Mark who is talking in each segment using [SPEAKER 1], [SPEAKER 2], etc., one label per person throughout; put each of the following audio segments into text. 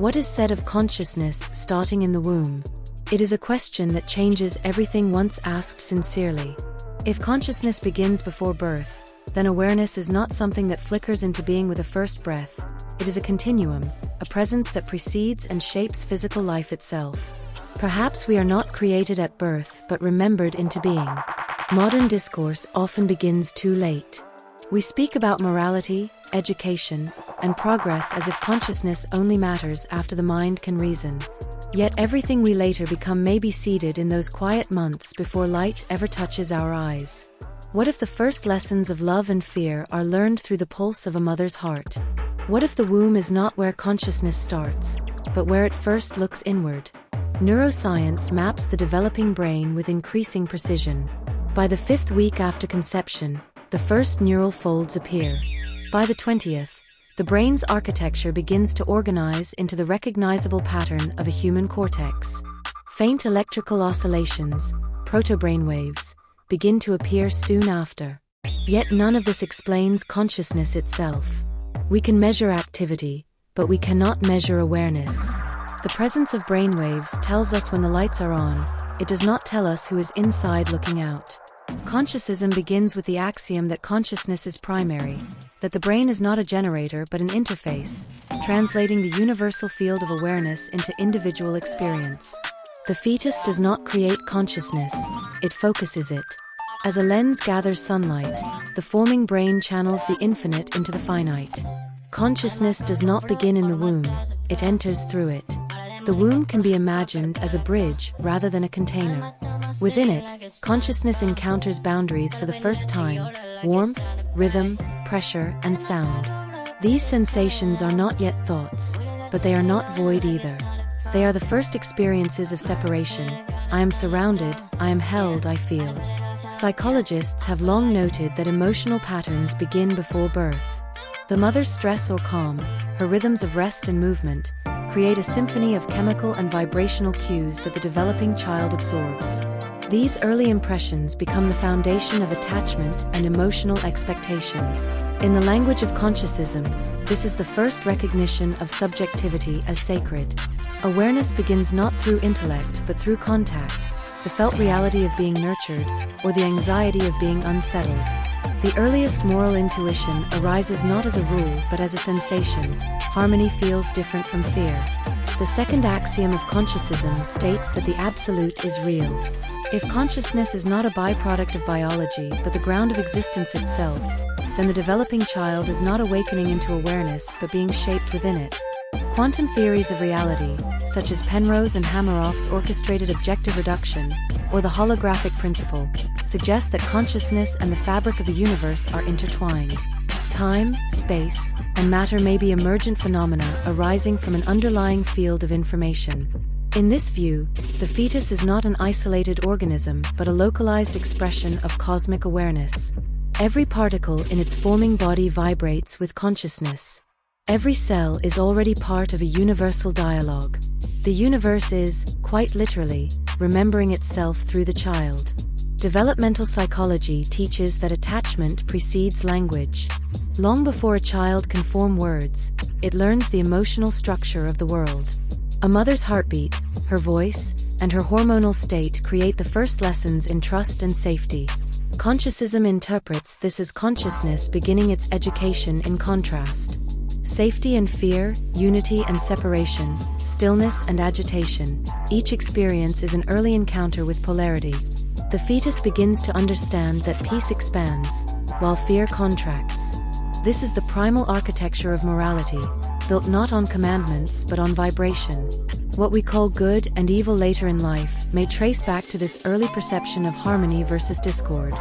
[SPEAKER 1] What is said of consciousness starting in the womb? It is a question that changes everything once asked sincerely. If consciousness begins before birth, then awareness is not something that flickers into being with a first breath. It is a continuum, a presence that precedes and shapes physical life itself. Perhaps we are not created at birth but remembered into being. Modern discourse often begins too late. We speak about morality, education, and progress as if consciousness only matters after the mind can reason. Yet everything we later become may be seeded in those quiet months before light ever touches our eyes. What if the first lessons of love and fear are learned through the pulse of a mother's heart? What if the womb is not where consciousness starts, but where it first looks inward? Neuroscience maps the developing brain with increasing precision. By the 5th week after conception, the first neural folds appear. By the 20th, the brain's architecture begins to organize into the recognizable pattern of a human cortex. Faint electrical oscillations, proto-brainwaves, begin to appear soon after. Yet none of this explains consciousness itself. We can measure activity, but we cannot measure awareness. The presence of brainwaves tells us when the lights are on. It does not tell us who is inside looking out. Consciousism begins with the axiom that consciousness is primary, that the brain is not a generator but an interface, translating the universal field of awareness into individual experience. The fetus does not create consciousness, it focuses it. As a lens gathers sunlight, the forming brain channels the infinite into the finite. Consciousness does not begin in the womb, it enters through it. The womb can be imagined as a bridge rather than a container. Within it, consciousness encounters boundaries for the first time: warmth, rhythm, pressure, and sound. These sensations are not yet thoughts, but they are not void either. They are the first experiences of separation. I am surrounded, I am held, I feel. Psychologists have long noted that emotional patterns begin before birth. The mother's stress or calm, her rhythms of rest and movement, create a symphony of chemical and vibrational cues that the developing child absorbs. These early impressions become the foundation of attachment and emotional expectation. In the language of Consciousism, this is the first recognition of subjectivity as sacred. Awareness begins not through intellect but through contact, the felt reality of being nurtured, or the anxiety of being unsettled. The earliest moral intuition arises not as a rule but as a sensation. Harmony feels different from fear. The second axiom of Consciousism states that the absolute is real. If consciousness is not a byproduct of biology but the ground of existence itself, then the developing child is not awakening into awareness but being shaped within it. Quantum theories of reality, such as Penrose and Hameroff's orchestrated objective reduction, or the holographic principle, suggest that consciousness and the fabric of the universe are intertwined. Time, space, and matter may be emergent phenomena arising from an underlying field of information. In this view, the fetus is not an isolated organism but a localized expression of cosmic awareness. Every particle in its forming body vibrates with consciousness. Every cell is already part of a universal dialogue. The universe is, quite literally, remembering itself through the child. Developmental psychology teaches that attachment precedes language. Long before a child can form words, it learns the emotional structure of the world. A mother's heartbeat, her voice, and her hormonal state create the first lessons in trust and safety. Consciousism interprets this as consciousness beginning its education in contrast. Safety and fear, unity and separation, stillness and agitation, each experience is an early encounter with polarity. The fetus begins to understand that peace expands, while fear contracts. This is the primal architecture of morality, built not on commandments but on vibration. What we call good and evil later in life may trace back to this early perception of harmony versus discord.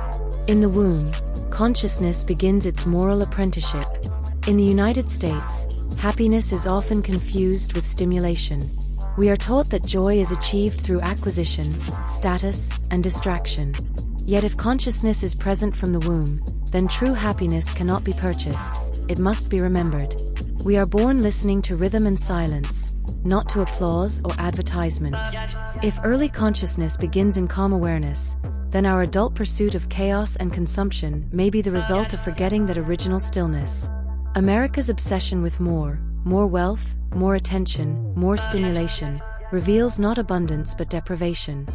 [SPEAKER 1] In the womb, consciousness begins its moral apprenticeship. In the United States, happiness is often confused with stimulation. We are taught that joy is achieved through acquisition, status, and distraction. Yet if consciousness is present from the womb, then true happiness cannot be purchased, it must be remembered. We are born listening to rhythm and silence, not to applause or advertisement. If early consciousness begins in calm awareness, then our adult pursuit of chaos and consumption may be the result of forgetting that original stillness. America's obsession with more wealth, more attention, more stimulation, reveals not abundance but deprivation.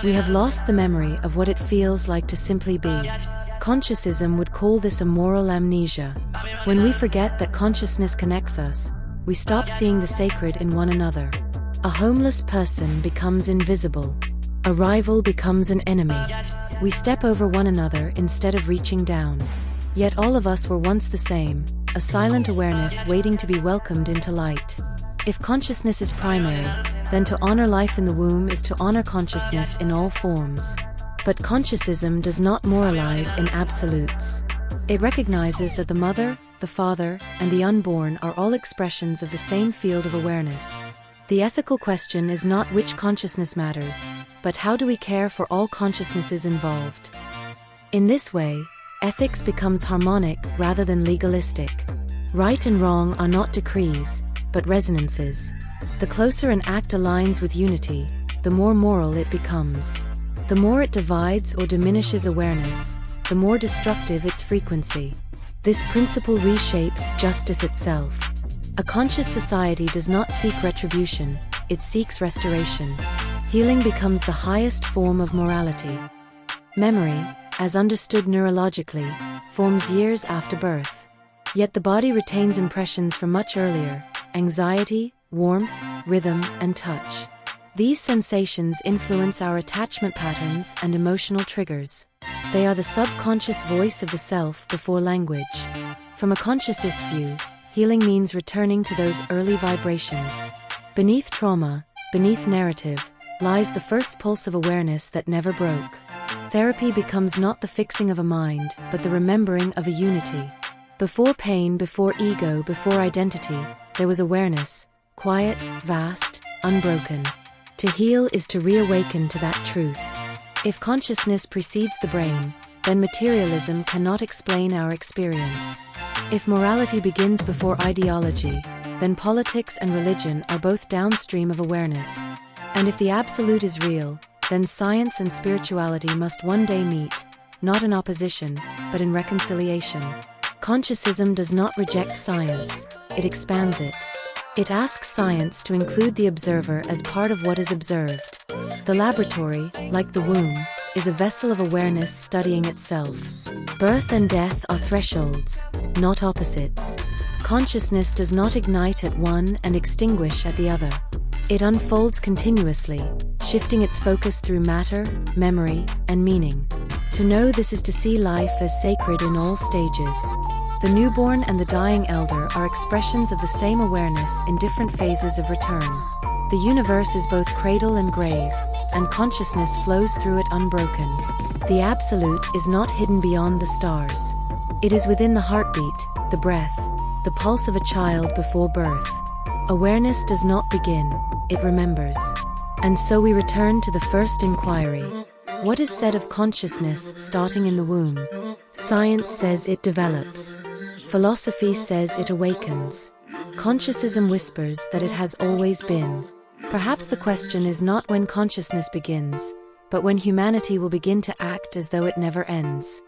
[SPEAKER 1] We have lost the memory of what it feels like to simply be. Consciousism would call this a moral amnesia. When we forget that consciousness connects us, we stop seeing the sacred in one another. A homeless person becomes invisible. A rival becomes an enemy. We step over one another instead of reaching down. Yet all of us were once the same, a silent awareness waiting to be welcomed into light. If consciousness is primary, then to honor life in the womb is to honor consciousness in all forms. But Consciousism does not moralize in absolutes. It recognizes that the mother, the father, and the unborn are all expressions of the same field of awareness. The ethical question is not which consciousness matters, but how do we care for all consciousnesses involved? In this way, ethics becomes harmonic rather than legalistic. Right and wrong are not decrees, but resonances. The closer an act aligns with unity, the more moral it becomes. The more it divides or diminishes awareness, the more destructive its frequency. This principle reshapes justice itself. A conscious society does not seek retribution, it seeks restoration. Healing becomes the highest form of morality. Memory, as understood neurologically, forms years after birth. Yet the body retains impressions from much earlier: anxiety, warmth, rhythm, and touch. These sensations influence our attachment patterns and emotional triggers. They are the subconscious voice of the self before language. From a consciousist view, healing means returning to those early vibrations. Beneath trauma, beneath narrative, lies the first pulse of awareness that never broke. Therapy becomes not the fixing of a mind, but the remembering of a unity. Before pain, before ego, before identity, there was awareness, quiet, vast, unbroken. To heal is to reawaken to that truth. If consciousness precedes the brain, then materialism cannot explain our experience. If morality begins before ideology, then politics and religion are both downstream of awareness. And if the absolute is real, then science and spirituality must one day meet, not in opposition, but in reconciliation. Consciousism does not reject science, it expands it. It asks science to include the observer as part of what is observed. The laboratory, like the womb, is a vessel of awareness studying itself. Birth and death are thresholds, not opposites. Consciousness does not ignite at one and extinguish at the other. It unfolds continuously, shifting its focus through matter, memory, and meaning. To know this is to see life as sacred in all stages. The newborn and the dying elder are expressions of the same awareness in different phases of return. The universe is both cradle and grave, and consciousness flows through it unbroken. The absolute is not hidden beyond the stars. It is within the heartbeat, the breath, the pulse of a child before birth. Awareness does not begin, it remembers. And so we return to the first inquiry. What is said of consciousness starting in the womb? Science says it develops. Philosophy says it awakens. Consciousism whispers that it has always been. Perhaps the question is not when consciousness begins, but when humanity will begin to act as though it never ends.